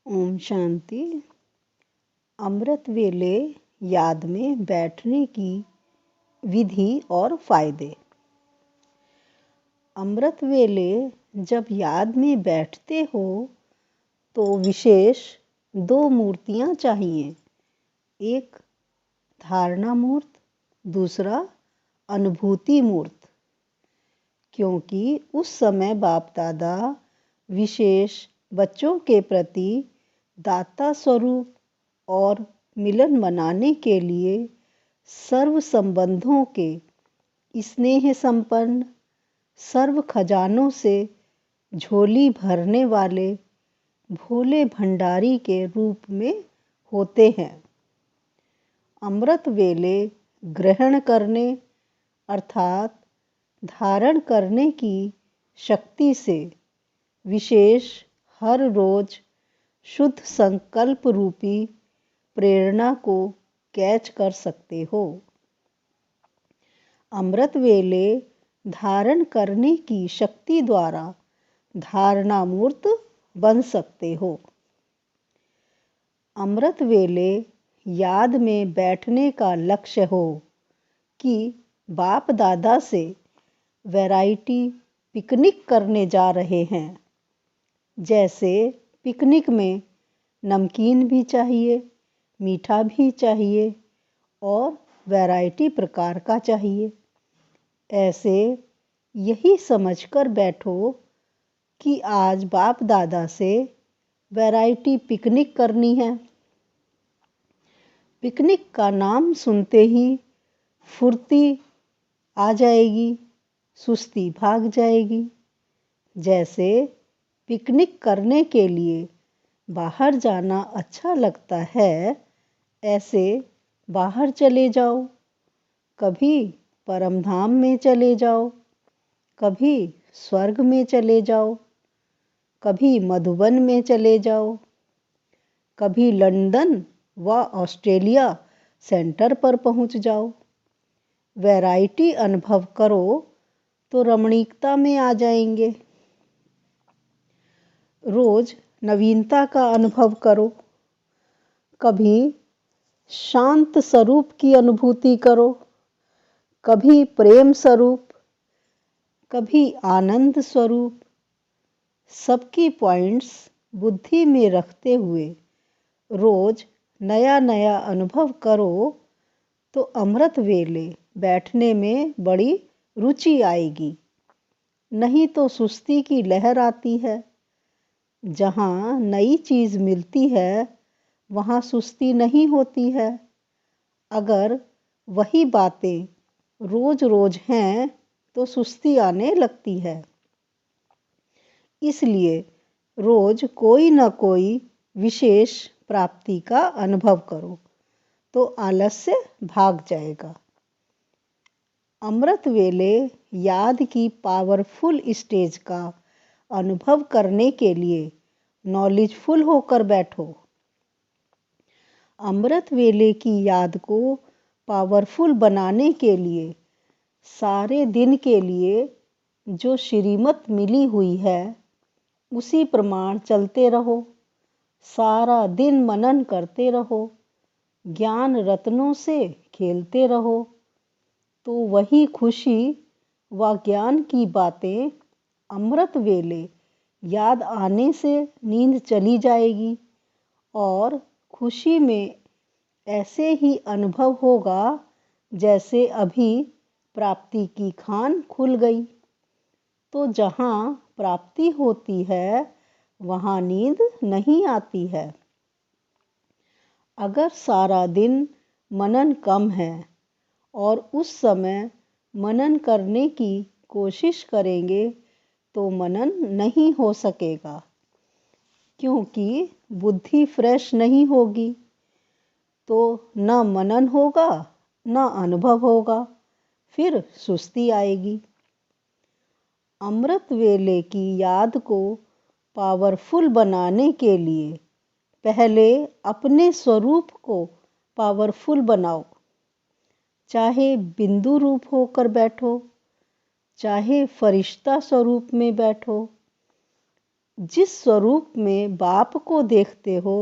ओम शांति। अमृत वेले याद में बैठने की विधि और फायदे। अमृत वेले जब याद में बैठते हो तो विशेष दो मूर्तियां चाहिए, एक धारणा मूर्त, दूसरा अनुभूति मूर्त, क्योंकि उस समय बाप दादा विशेष बच्चों के प्रति दाता स्वरूप और मिलन मनाने के लिए सर्व संबंधों के स्नेह संपन्न सर्व खजानों से झोली भरने वाले भोले भंडारी के रूप में होते हैं। अमृत वेले ग्रहण करने अर्थात धारण करने की शक्ति से विशेष हर रोज शुद्ध संकल्प रूपी प्रेरणा को कैच कर सकते हो। अमृत वेले धारण करने की शक्ति द्वारा धारणा मूर्त बन सकते हो। अमृत वेले याद में बैठने का लक्ष्य हो कि बाप दादा से वैरायटी पिकनिक करने जा रहे हैं। जैसे पिकनिक में नमकीन भी चाहिए, मीठा भी चाहिए और वैरायटी प्रकार का चाहिए। ऐसे यही समझकर बैठो कि आज बाप दादा से वैरायटी पिकनिक करनी है। पिकनिक का नाम सुनते ही फुर्ती आ जाएगी, सुस्ती भाग जाएगी। जैसे पिकनिक करने के लिए बाहर जाना अच्छा लगता है, ऐसे बाहर चले जाओ। कभी परमधाम में चले जाओ, कभी स्वर्ग में चले जाओ, कभी मधुबन में चले जाओ, कभी लंदन व ऑस्ट्रेलिया सेंटर पर पहुंच जाओ। वैरायटी अनुभव करो तो रमणीकता में आ जाएंगे। रोज नवीनता का अनुभव करो। कभी शांत स्वरूप की अनुभूति करो, कभी प्रेम स्वरूप, कभी आनंद स्वरूप। सबकी पॉइंट्स बुद्धि में रखते हुए रोज नया नया अनुभव करो तो अमृत वेले बैठने में बड़ी रुचि आएगी। नहीं तो सुस्ती की लहर आती है। जहाँ नई चीज़ मिलती है वहाँ सुस्ती नहीं होती है। अगर वही बातें रोज रोज हैं तो सुस्ती आने लगती है। इसलिए रोज कोई न कोई विशेष प्राप्ति का अनुभव करो तो आलस्य भाग जाएगा। अमृत वेले याद की पावरफुल स्टेज का अनुभव करने के लिए नॉलेजफुल होकर बैठो। अमृत वेले की याद को पावरफुल बनाने के लिए सारे दिन के लिए जो श्रीमत मिली हुई है उसी प्रमाण चलते रहो। सारा दिन मनन करते रहो, ज्ञान रत्नों से खेलते रहो, तो वही खुशी व ज्ञान की बातें अमृत वेले याद आने से नींद चली जाएगी और खुशी में ऐसे ही अनुभव होगा जैसे अभी प्राप्ति की खान खुल गई। तो जहाँ प्राप्ति होती है वहाँ नींद नहीं आती है। अगर सारा दिन मनन कम है और उस समय मनन करने की कोशिश करेंगे तो मनन नहीं हो सकेगा, क्योंकि बुद्धि फ्रेश नहीं होगी तो न मनन होगा न अनुभव होगा, फिर सुस्ती आएगी। अमृत वेले की याद को पावरफुल बनाने के लिए पहले अपने स्वरूप को पावरफुल बनाओ। चाहे बिंदु रूप होकर बैठो, चाहे फरिश्ता स्वरूप में बैठो, जिस स्वरूप में बाप को देखते हो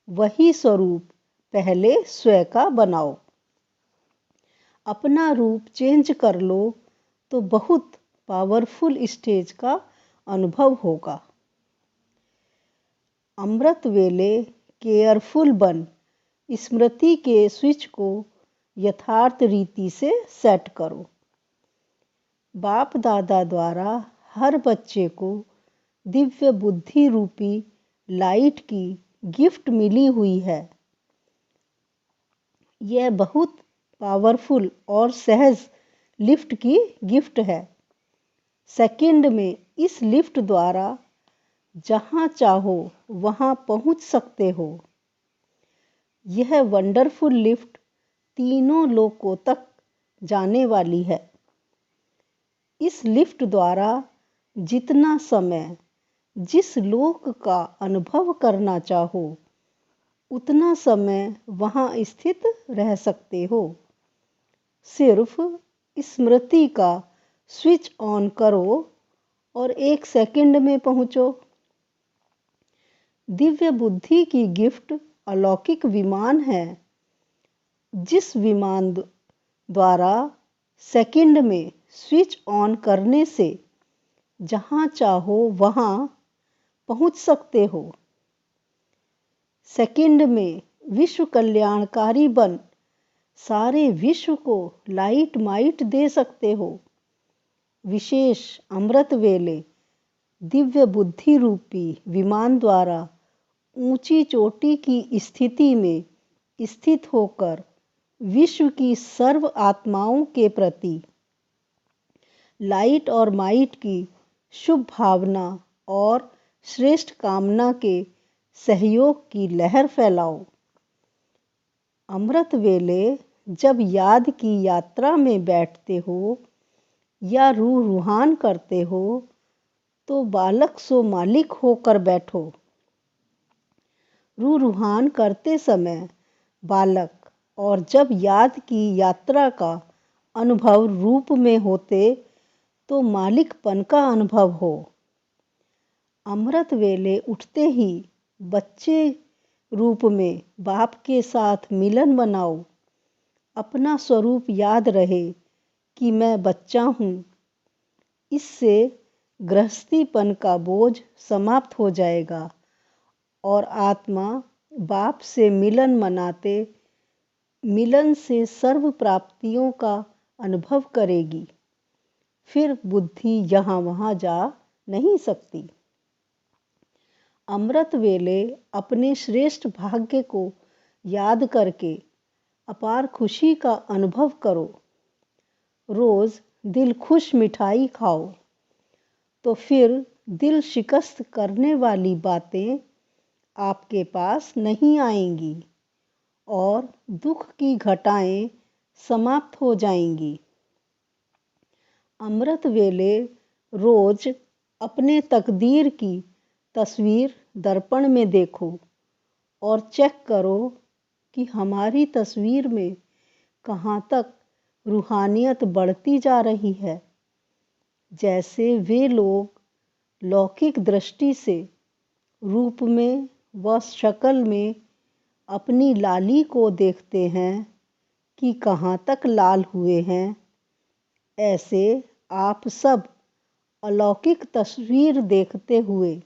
वही स्वरूप पहले स्वयं का बनाओ। अपना रूप चेंज कर लो तो बहुत पावरफुल स्टेज का अनुभव होगा। अमृत वेले केयरफुल बन स्मृति के स्विच को यथार्थ रीति से सेट करो। बाप दादा द्वारा हर बच्चे को दिव्य बुद्धि रूपी लाइट की गिफ्ट मिली हुई है। यह बहुत पावरफुल और सहज लिफ्ट की गिफ्ट है। सेकंड में इस लिफ्ट द्वारा जहाँ चाहो वहाँ पहुँच सकते हो। यह वंडरफुल लिफ्ट तीनों लोकों तक जाने वाली है। इस लिफ्ट द्वारा जितना समय जिस लोक का अनुभव करना चाहो उतना समय वहाँ स्थित रह सकते हो। सिर्फ स्मृति का स्विच ऑन करो और 1 सेकंड में पहुँचो। दिव्य बुद्धि की गिफ्ट अलौकिक विमान है। जिस विमान द्वारा सेकंड में स्विच ऑन करने से जहाँ चाहो वहाँ पहुँच सकते हो। सेकंड में विश्व कल्याणकारी बन सारे विश्व को लाइट माइट दे सकते हो। विशेष अमृत वेले दिव्य बुद्धि रूपी विमान द्वारा ऊंची चोटी की स्थिति में स्थित होकर विश्व की सर्व आत्माओं के प्रति लाइट और माइट की शुभ भावना और श्रेष्ठ कामना के सहयोग की लहर फैलाओ। अमृत वेले जब याद की यात्रा में बैठते हो या रूह रूहान करते हो तो बालक सो मालिक होकर बैठो। रूह रूहान करते समय बालक और जब याद की यात्रा का अनुभव रूप में होते तो मालिकपन का अनुभव हो। अमृत वेले उठते ही बच्चे रूप में बाप के साथ मिलन बनाओ। अपना स्वरूप याद रहे कि मैं बच्चा हूँ। इससे गृहस्थीपन का बोझ समाप्त हो जाएगा और आत्मा बाप से मिलन मनाते मिलन से सर्व प्राप्तियों का अनुभव करेगी। फिर बुद्धि यहाँ वहाँ जा नहीं सकती। अमृत वेले अपने श्रेष्ठ भाग्य को याद करके अपार खुशी का अनुभव करो। रोज दिल खुश मिठाई खाओ तो फिर दिल शिकस्त करने वाली बातें आपके पास नहीं आएंगी और दुख की घटाएं समाप्त हो जाएंगी। अमृत वेले रोज अपने तकदीर की तस्वीर दर्पण में देखो और चेक करो कि हमारी तस्वीर में कहाँ तक रूहानियत बढ़ती जा रही है। जैसे वे लोग लौकिक दृष्टि से रूप में व शक्ल में अपनी लाली को देखते हैं कि कहाँ तक लाल हुए हैं, ऐसे आप सब अलौकिक तस्वीर देखते हुए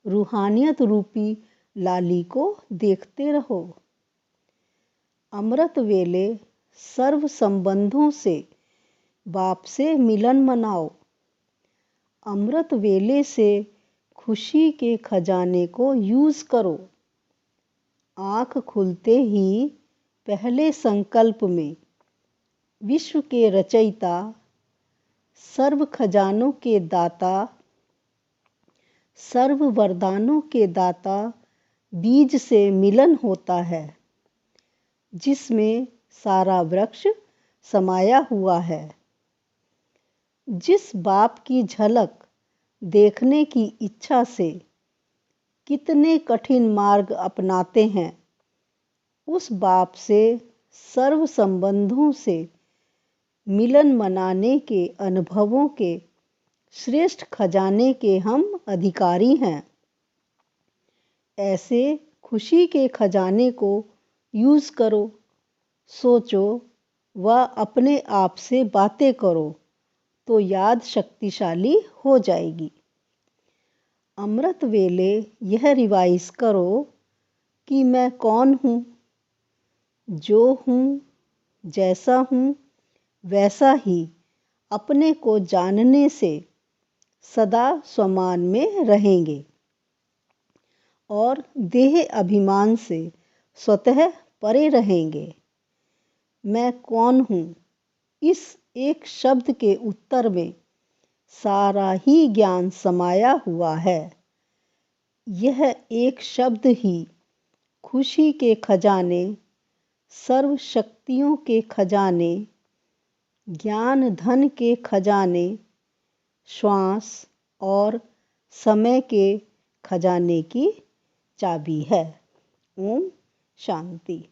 रूहानियत रूपी लाली को देखते रहो। अमृत वेले सर्व संबंधों से बाप से मिलन मनाओ। अमृत वेले से खुशी के खजाने को यूज करो। आँख खुलते ही पहले संकल्प में विश्व के रचयिता, सर्व खजानों के दाता, सर्व वरदानों के दाता बीज से मिलन होता है, जिसमें सारा वृक्ष समाया हुआ है। जिस बाप की झलक देखने की इच्छा से कितने कठिन मार्ग अपनाते हैं, उस बाप से सर्व संबंधों से मिलन मनाने के अनुभवों के श्रेष्ठ खजाने के हम अधिकारी हैं। ऐसे खुशी के खजाने को यूज़ करो, सोचो व अपने आप से बातें करो तो याद शक्तिशाली हो जाएगी। अमृत वेले यह रिवाइज करो कि मैं कौन हूँ, जो हूँ, जैसा हूँ वैसा ही अपने को जानने से सदा स्वमान में रहेंगे और देह अभिमान से स्वतः परे रहेंगे। मैं कौन हूँ, इस एक शब्द के उत्तर में सारा ही ज्ञान समाया हुआ है। यह एक शब्द ही खुशी के खजाने, सर्व शक्तियों के खजाने, ज्ञान धन के खजाने, श्वास और समय के खजाने की चाबी है। ओम शांति।